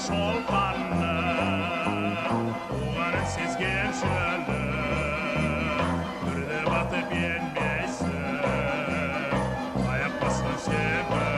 şolpanım Uğanın sezgen şölüm Bürde batıp yenmeysin Ayak basın severim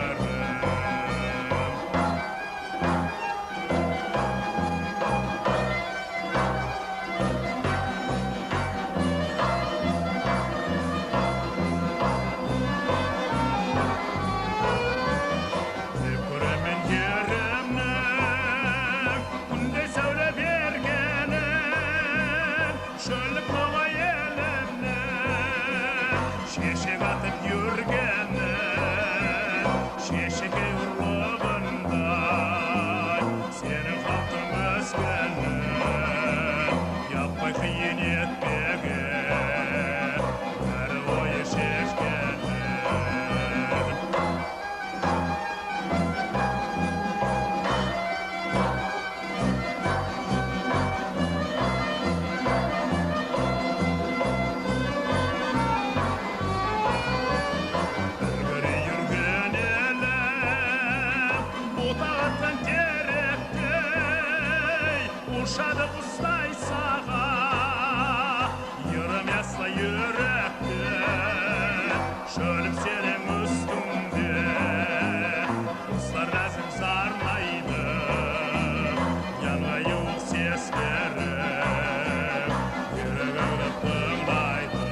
Uşadı ustay sağa Yırım yasla yürekte Şölüm senin üstünde Kızlar lazım sarmaydı Yanma yok seslerim Yüreğimde tığlaydı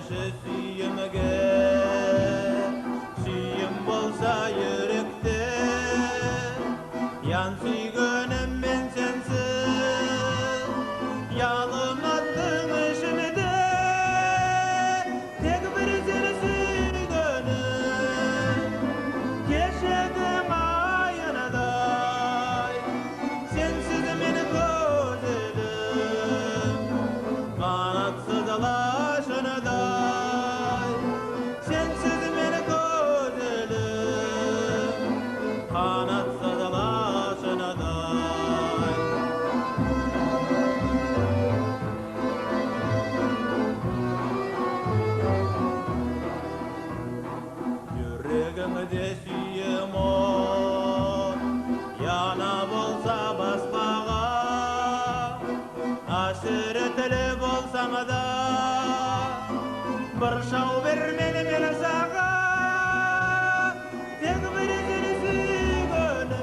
karşı süyümge süyüm bolsa yürekte yan süygönüm men sensiz yalın attın işini de tek bir seni süygönüm geçedim ayanaday sensiz meni gözelim kanatsız alaşanaday sensiz meni gözelim kanatsız alaşanaday yüreğimde süyüm ol yana bolsa basmağa aşiretli bolsam da bir şau vermeli meni sağa tek bir seni süygönüm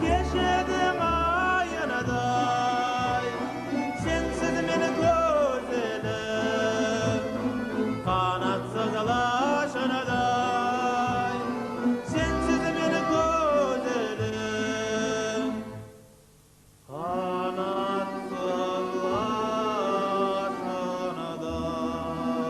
geçedim ayanaday sensiz meni gözelim kanatsız alaşanaday sensiz meni gözelim kanatsız alaşanaday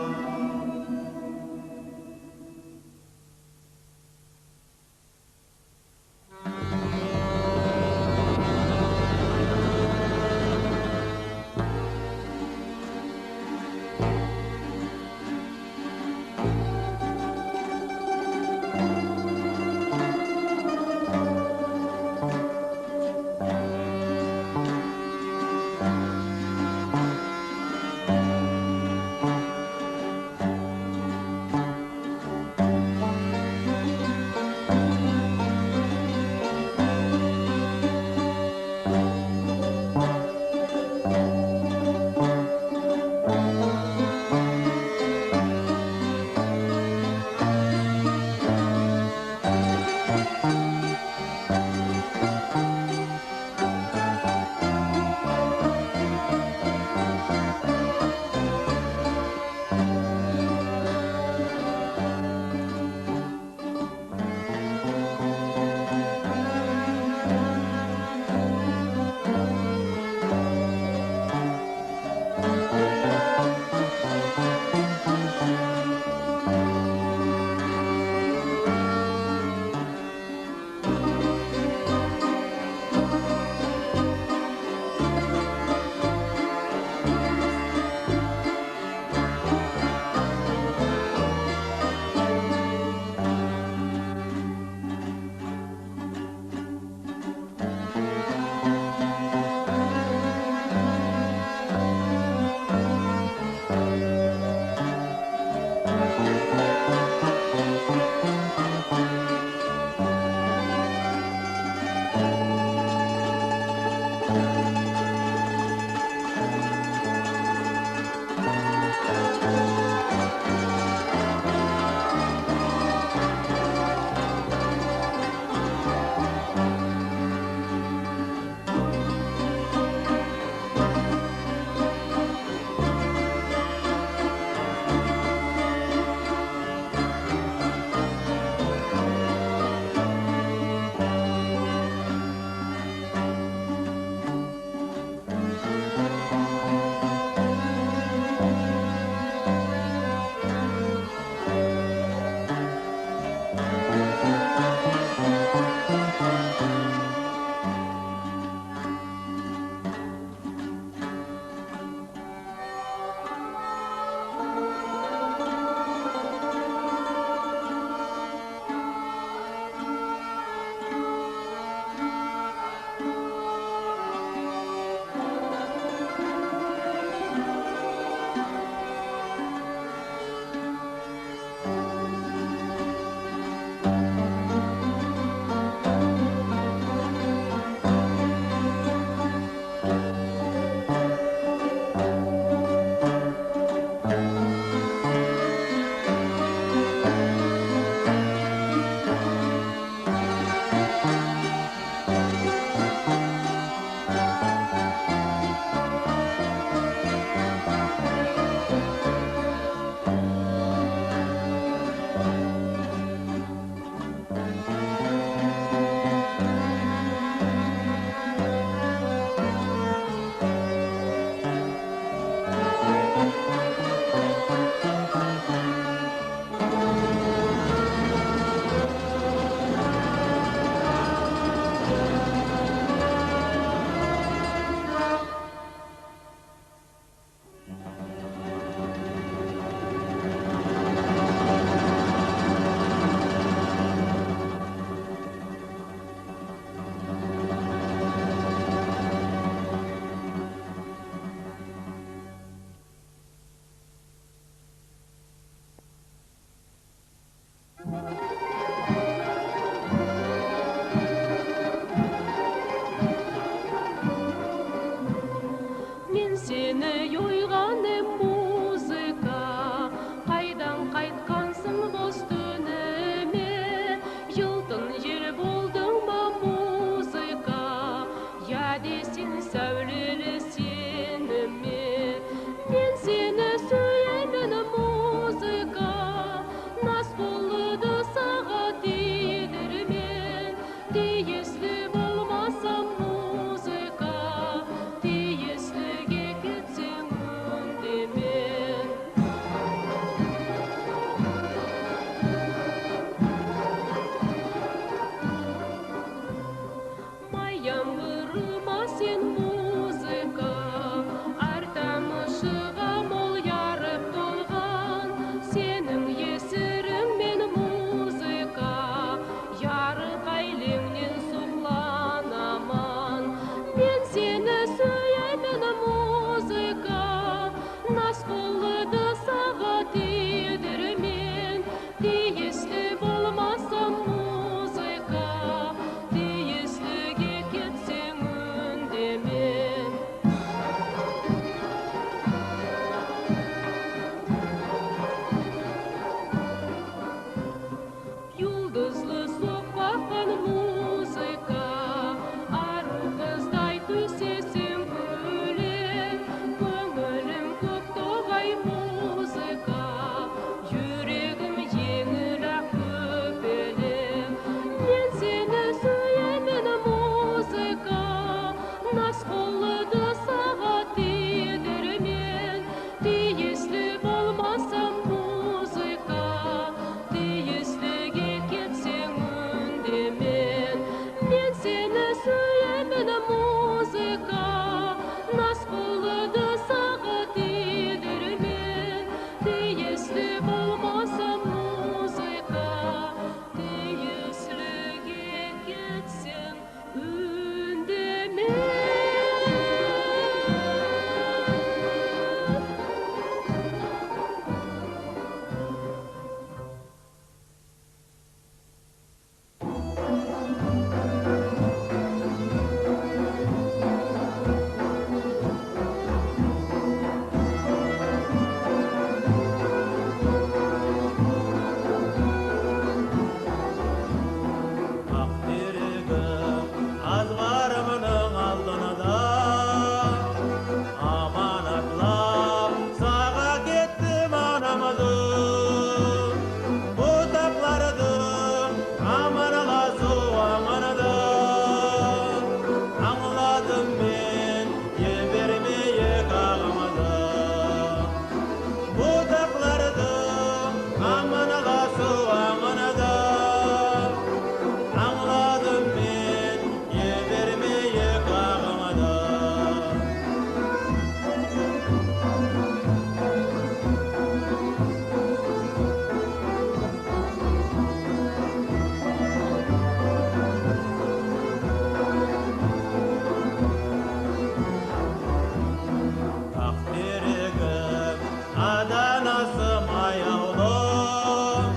Аданасым аяулым,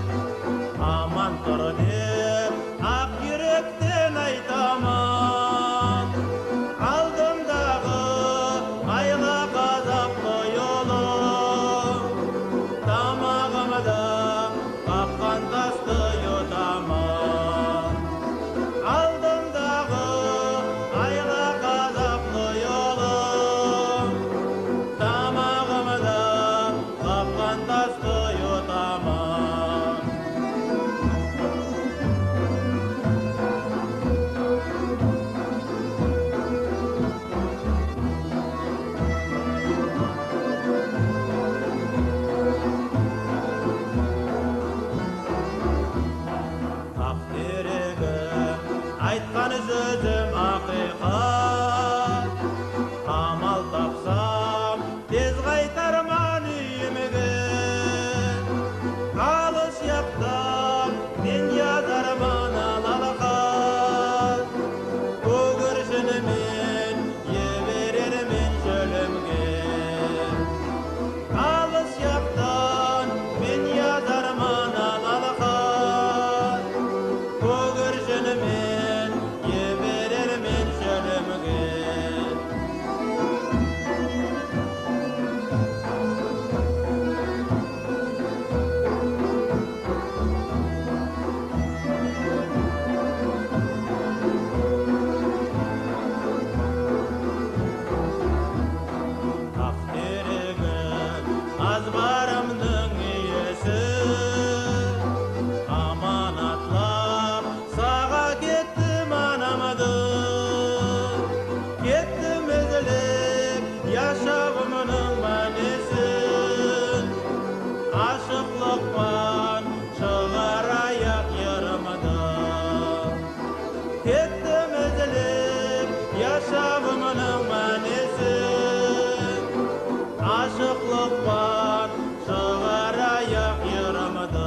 аман тұр деп, ақ жүректен айтамын. Алдымдағы айла қазақты yolum, тамағымда қапқан тасты ютамын. Алдымдағы айла қазақты yolum, тамағымда қапқан тасты ютамын. Ақтерегім айтқан сөзім ақиқат, амал тапсам тез қайтарман үйімге. Алыс яқтан мен язарман алалқат, көгершінімен еберермен шөлімге. Алыс яқтан мен язарман алалқат, көгершінімен еберермен шөлімге. Ақтерегім азбарымның иесі, аманатлап саға кеттім анамды. Кеттім ізіліп яшауымның мәнесін, ашықлықпан шығар аяқ ерімді. Кеттім ізіліп яшауымның мәнесін, ашықлықпан шығар аяқ ерімді.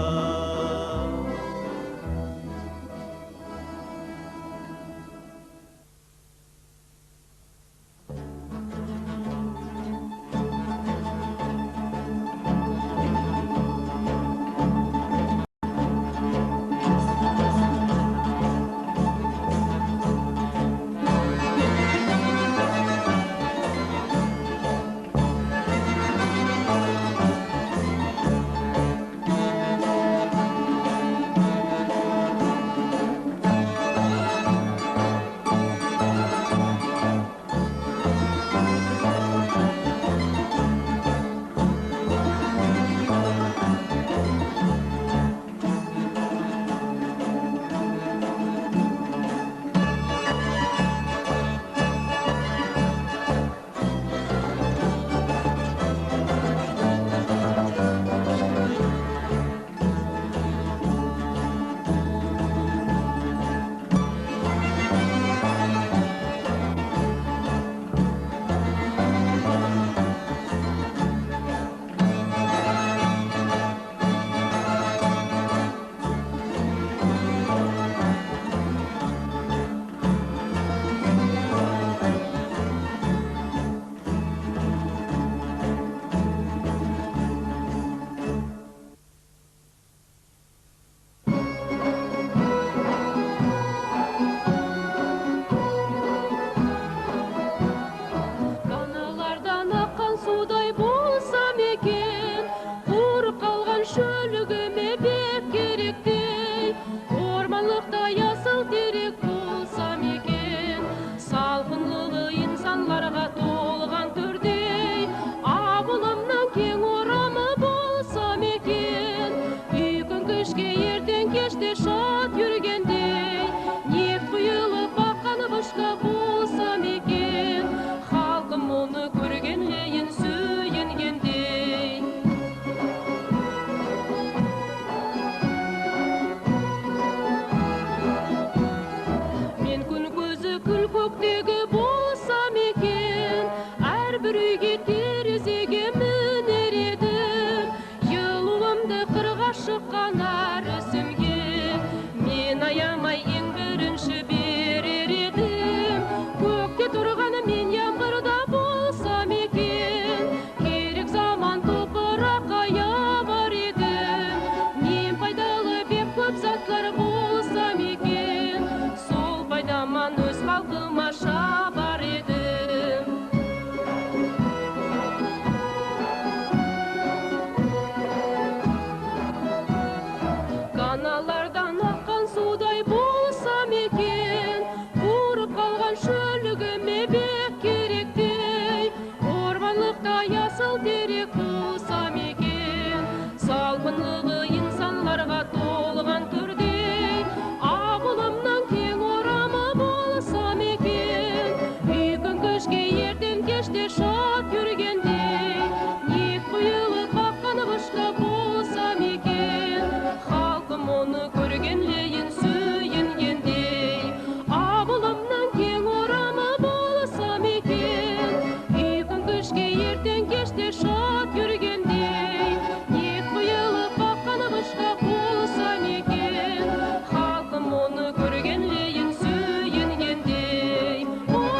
Каналардан аққан судай болсам екен, құрып қалған шөлігіме бек керектей. Орманлықта ясыл терек болсам екен, салқынлығы инсанларға толған төрдей. Ауылымның кең орамы болсам екен, үй күн кешке ертең кеште шат жүргендей. Нефт құйылып аққан бұрышқа болсам екен, халқым оны көрген лейін сүйінгендей. Мен күн көзі күл көктегі болсам екен, әрбір үйге терезеге мінер едім. Жылуымды қырға шыққан әр ісімге, мен аямай ең бірінші берер едім. Көкте тұрған мен ямғырда болсам екен, керек заман топырақ Yakınlığı insanlarga толган түрде Абылымның кең орамы болсам екен Үй күн көшке ертен кеште шат жүргендей Ник құйылып баққан қышқа болсам екен Халқым оны көргенлейін сүйінгендей Абылымның кең орамы болсам екен Үй күн көшке ертен кеште шат жүргендей Ник құйылып баққан қышқа болсам екен Халқым оны көргенлейін сүйінгендей Ой!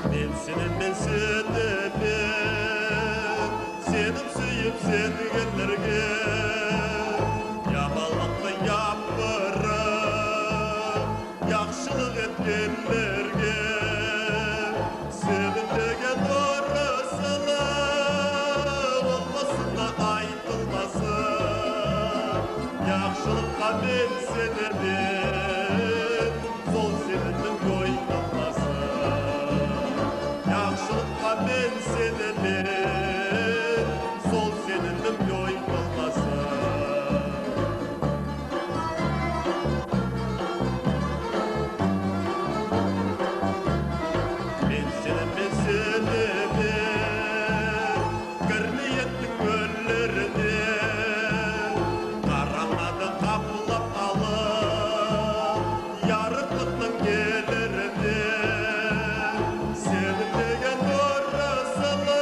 Мен сеніп сүйіп сенгендерге Яманлықты япырып, яқшылық еткендерге Сөгіндеген орысылық болмасын да айтылмасын Яқшылыққа мен сенемін, сол сенімнің ойналмасын Яқшылыққа мен сенемін, сол сенімнің ойналмасын Мен сенемін, кірмейеттің өллеріне Қарамады қапылап алып, ярықтықтың келеріне Сенім деген орысылық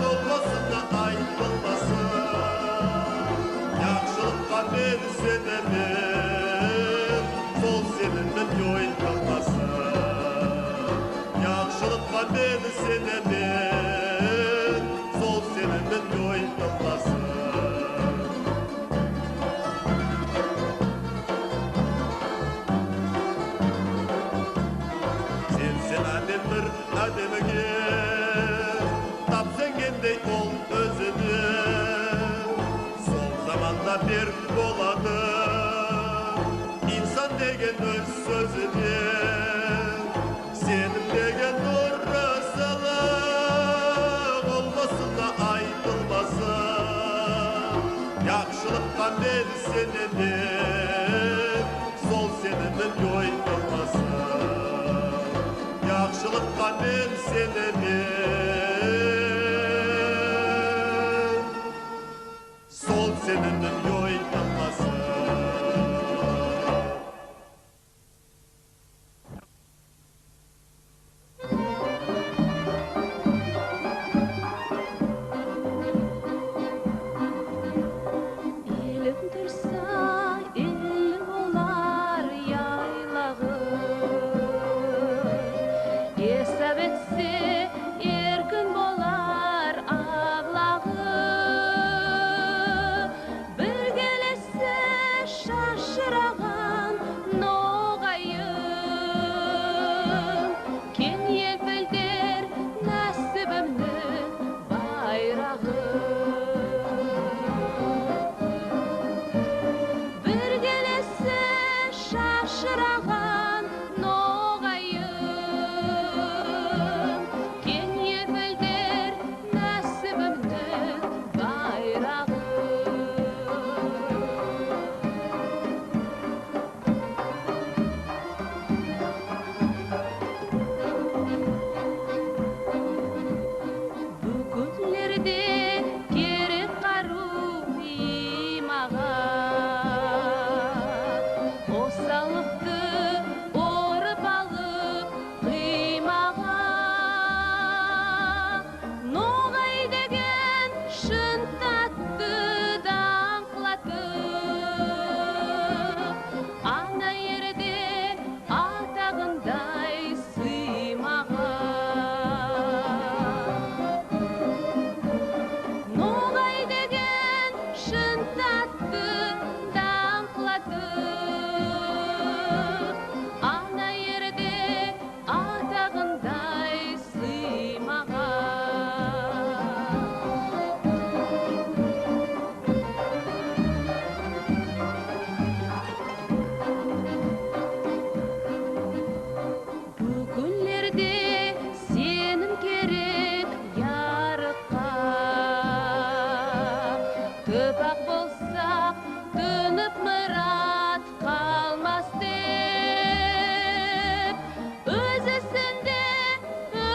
болмасын да айтылмасын Яқшылыққа мен сенемін, сол сенімнің ойналмасын Яқшылыққа мен сенемін, сол сенімнің ойналмасын Сен әдем бір әдеміге тапсенгендей ол өзіне Сол заманда берік болады инсан деген өз сөзіне Сенім деген орысылық болмасын да айтылмасын Яқшылыққа мен сенемін, сол сенімнің ойналмасын Яқшылыққа мен сенемін, сол сенімнің ойналмасын Елім тұрса, ел болар яйлағы Есап етсе, еркін болар ағлағы Бір келе Tatlı damladı ana yerde atağınday sıymagan. Bugünlerde senin gerek yarıkka. Köpak bolsak dönüp mırat kalmaz dep. Özesinde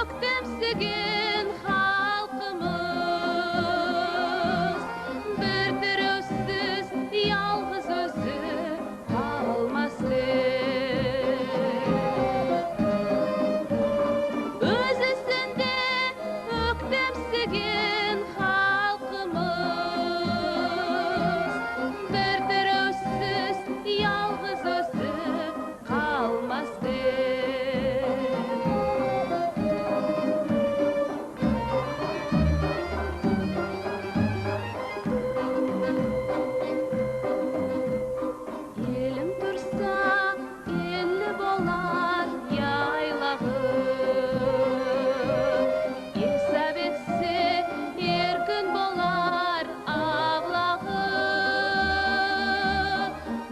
öktemsigen halkımız. Bir dirösüz yalğız özü kalmaz dep. Özesinde öktemsigen halkımız. Bir dirösüz yalğız özü kalmaz dep. Elim tursa elli bolar yaylağı. Hesap etse erkin bolar ağlağı.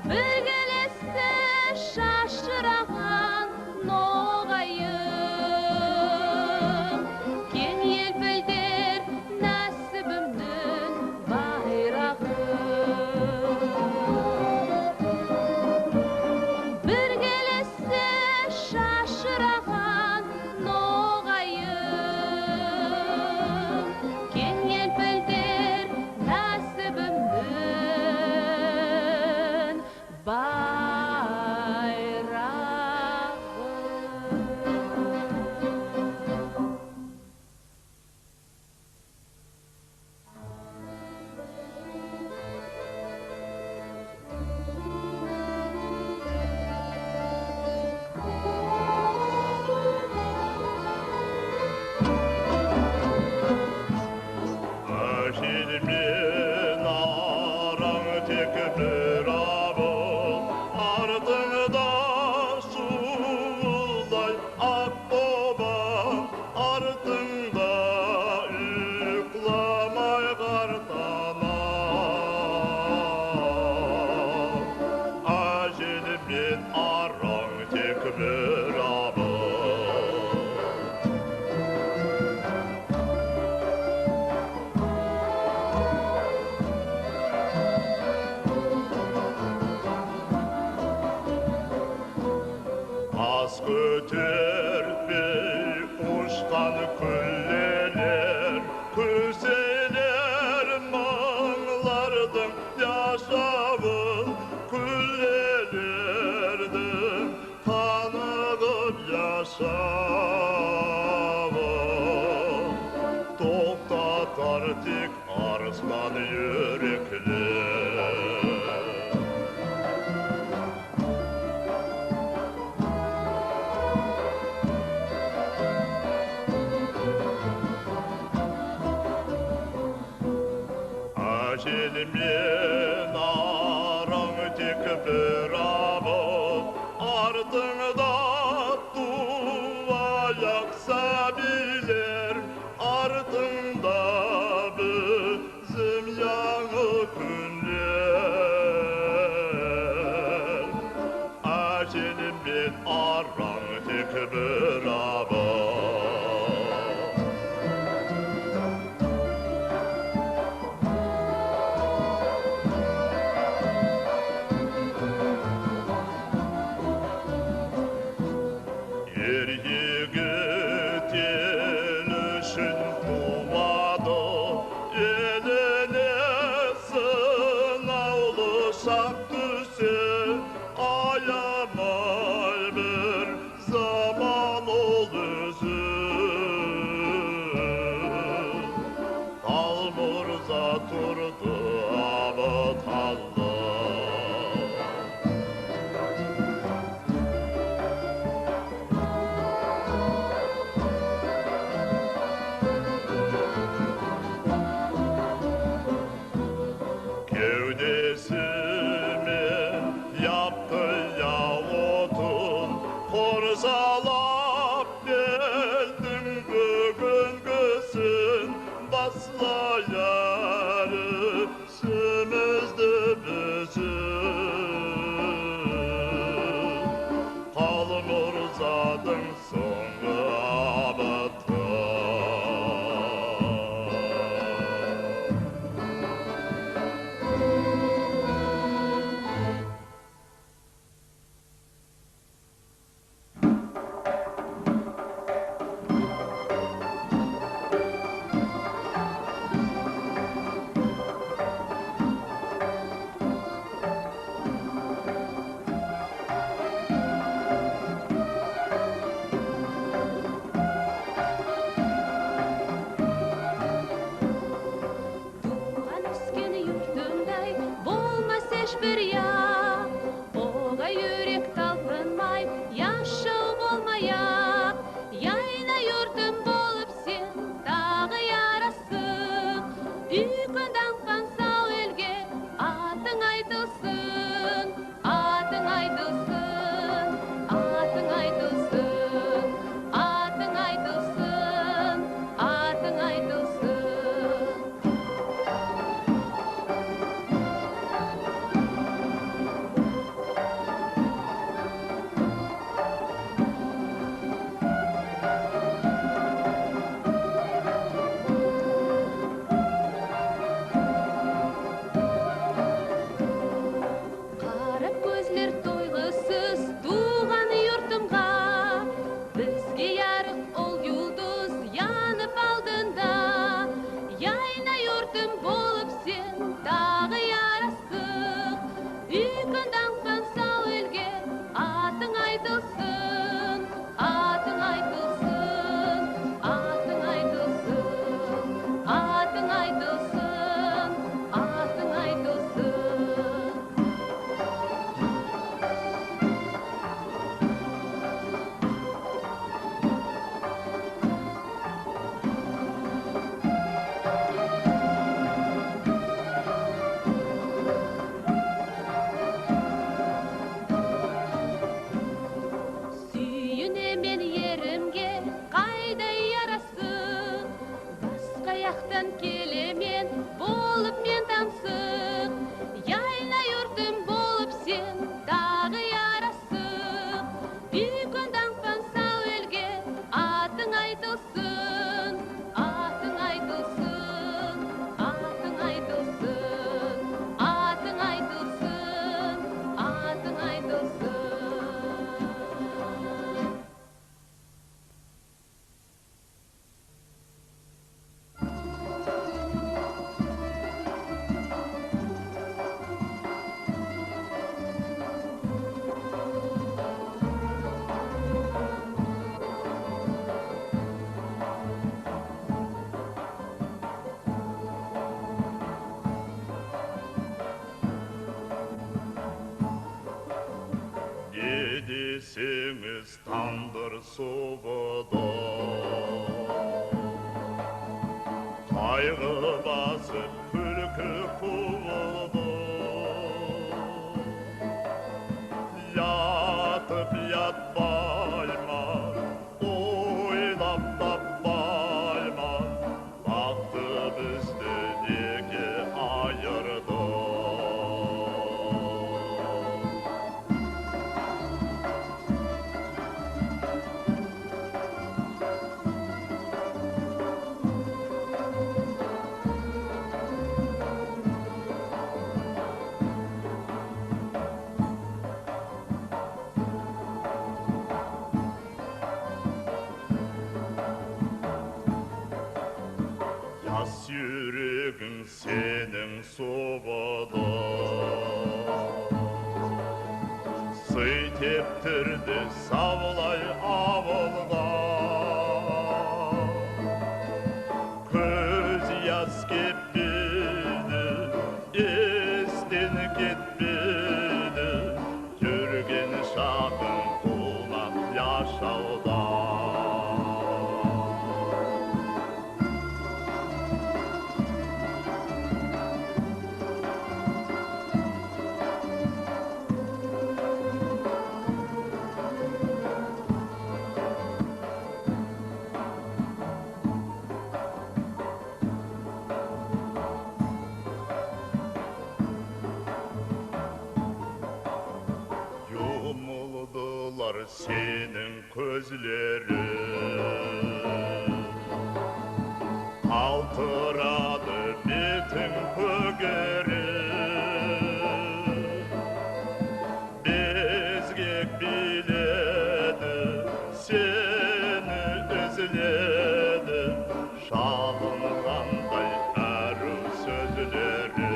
Bir gelese şaşırağan noğayım. Keng yelpilder nasibimnin bayrağı. Bir gelese şaşırağan noğayım. Keng yelpilder nasibimnin bayrağı. Aşilmin aran tek bir avul, ardında suğulday akbaba, ardında yıklamay kartana. Aşilmin aran tek bir avul. Az götürtmey uçtan külleler, küseler mağlardım yaşavın küllelerdim tanıdım yaşavın. Toktatar tik arslan yürekler. Aşilmin aran tek bir avul, ardında duva yaksa bilir, ardında bizim yanı günler. Aşilmin aran tek bir avul. Er yigit elüşün tuvadı, eline sınavlı şak düşse, ayamay bir zaman ol özü. Al murza turdu abad Allah. ешбір я. Оға үйрек талпынмай, яшау болмай-ақ. Яйна юртым болып сен, тағы ярасың. Үйкін даңқан сау елге, атың айтылсын, атың айтылсын, атың айтылсын, атың айтылсын, атың айтылсын. Қара көзлер тойғысыз туған юртымға, бізге ярық ол юлдыз янып алдында. Яйна юртым болып сен тағы ярасың. Үйкін даңқан сау елге, атың айтылсын, атың айтылсын, атың айтылсын, атың айтылсын, атың айтылсын. Сүйіне мен ерімге қайда ярасың. Басқа яқтан келемен болып мен таңсың. Яйна юртым болып сен тағы ярасың. Үйкін даңқан сау елге, атың айтылсын, атың айтылсын, атың айтылсын, атың айтылсын, атың айтылсын. Не десеңіз тандыр суғыда, қайғы басып күлкі қуылды. Ятып ятпайман, ойлап таппайман, бақты бізді неге айырды. Яс жүрегің сенің соғыды, сый тептірді саулай ауылға. Көз яс кетпеді, естен кетпеді, жүрген шағын құлақ яшауда. Жұмылдылар сенің көзлері, қалтырады бетің көгері. Безгек биледі, сені үзіледі, шалынғандай әру сөзлері.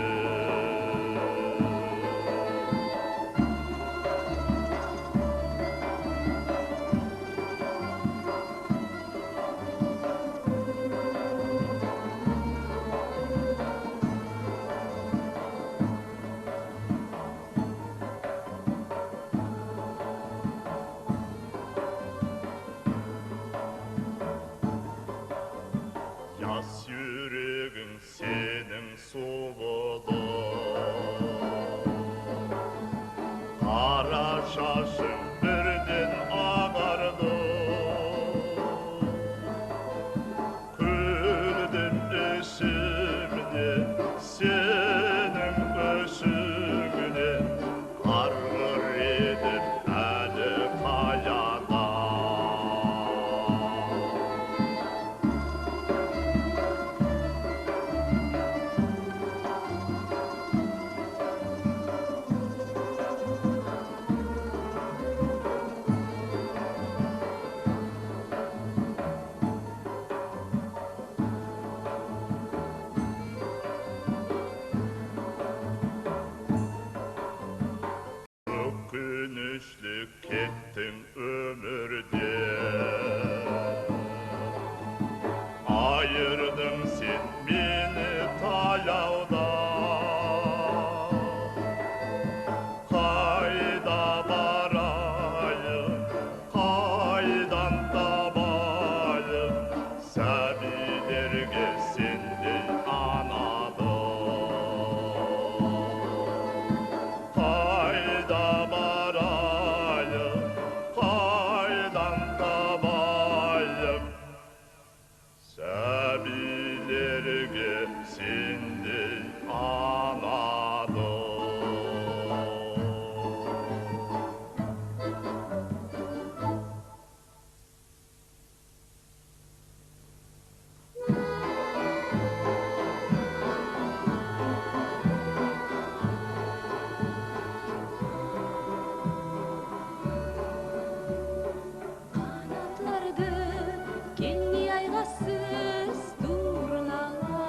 şaşım birden ağardı. Küldüm eşimde senin ösüğüne, argır edip hadi kayada. Ökünüşlük kettin ömürde, ayırdın sen beni tayavdan. Kayda barayım, kaydan tabayım, sabilerge sendey anadım. Kayda barayım, kaydan tabayım, sabilerge sendey anadım. Kanatlardı kelli ayg'asiz turnalar,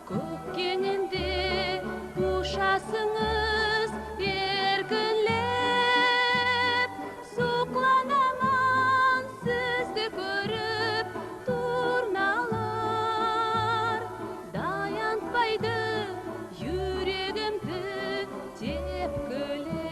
ko'kkeninde ushasыңыз erkinlep, suqlanaman sizdi ko'rib turnalar, dayantpaydi yuragimdi tepkilep.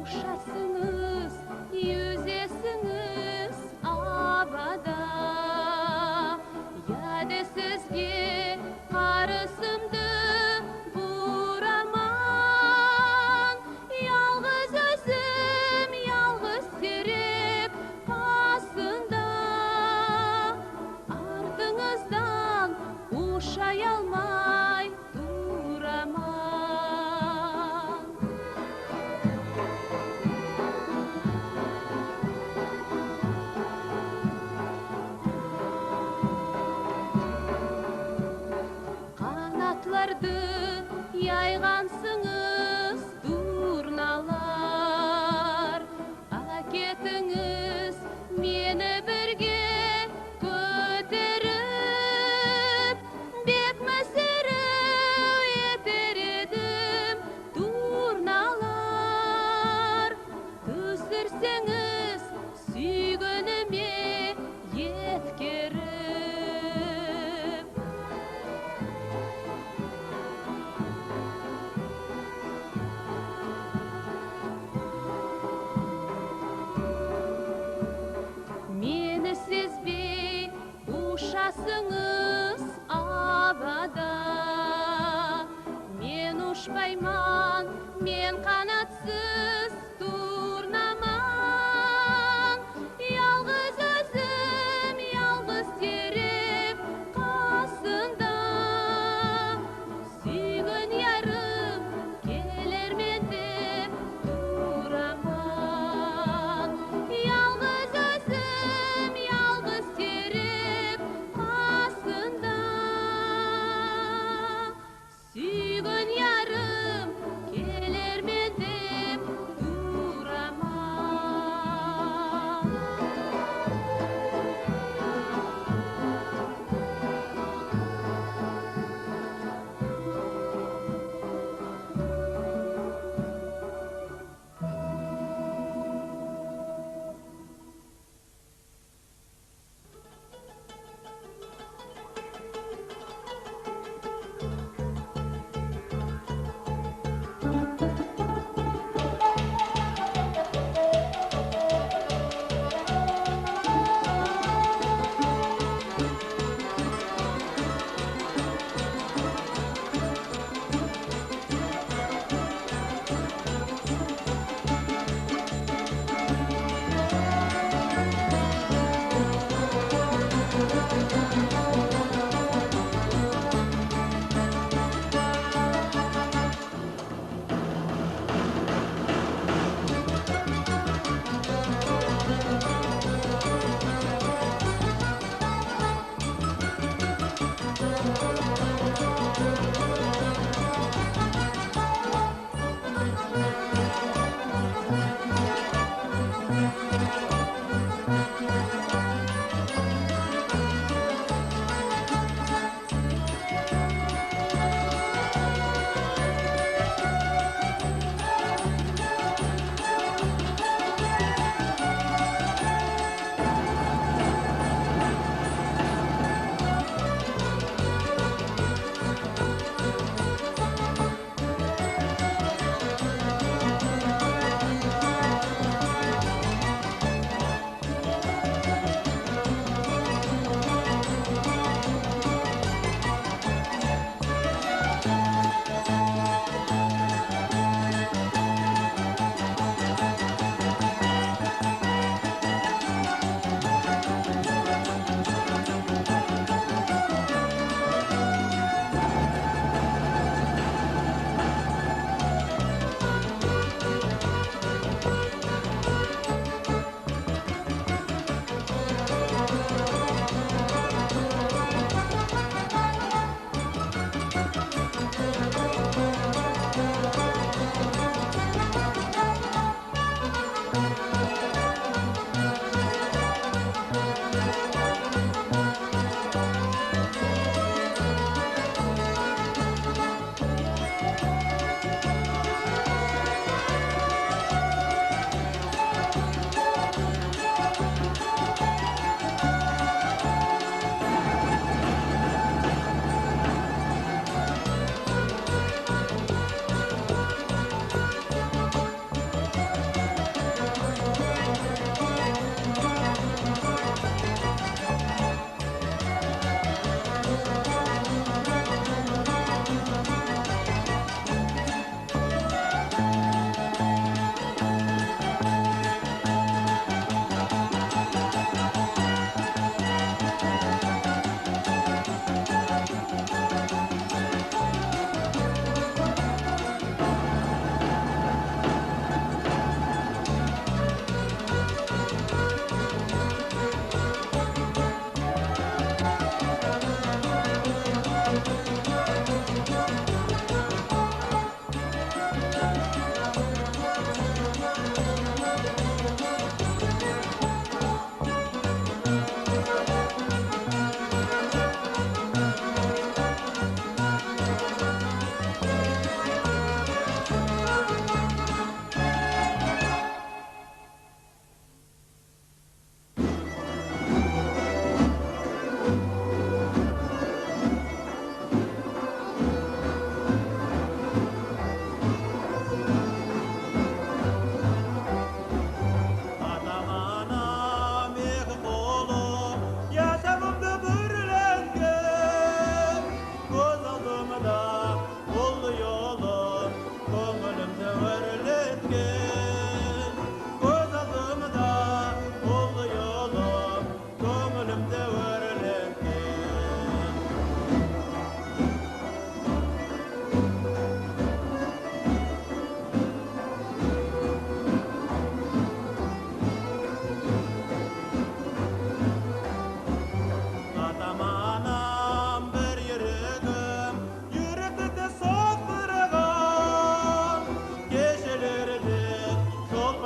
Ушасыңыз, yüzesіңіз абада, яды сізге қарысымды бураман, ялғыз өзім, ялғыз сереп қасында, артыңыздан ушай алмай тураман. Қанаттарды яйғансыңыз турналар, әкетіңіз мені бірге көтеріп, бек мүсірі етер едім турналар, түсірсеңіз сүйгініме еткеріп. Мені сезбей ушасыңыз абада, мен ұшпайман, мен қанатсыз турнаман.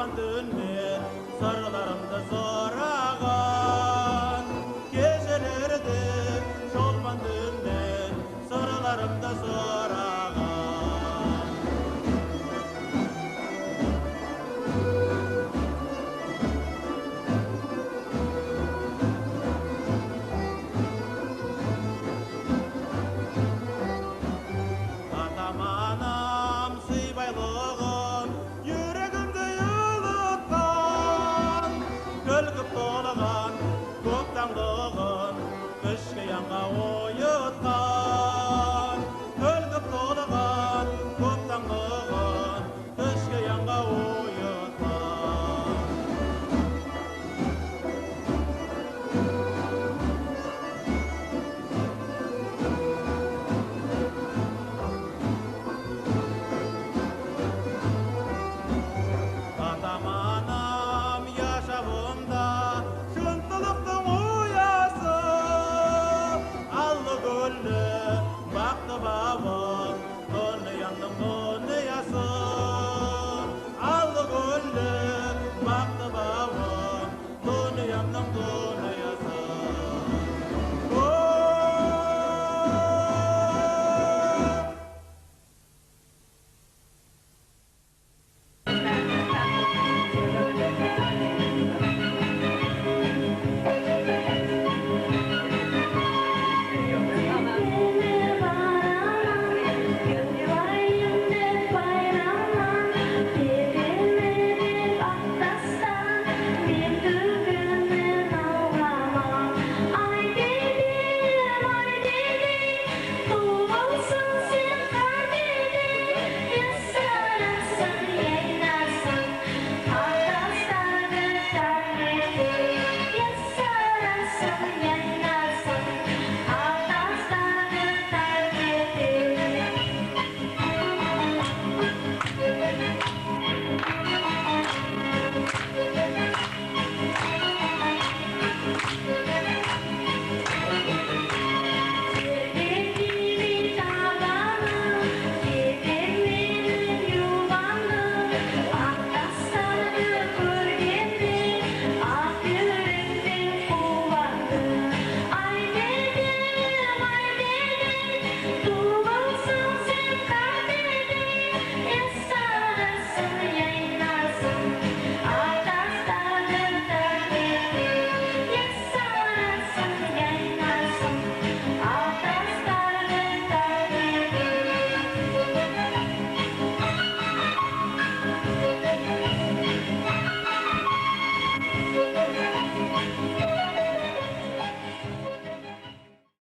Aman dönme, sarılarımda zor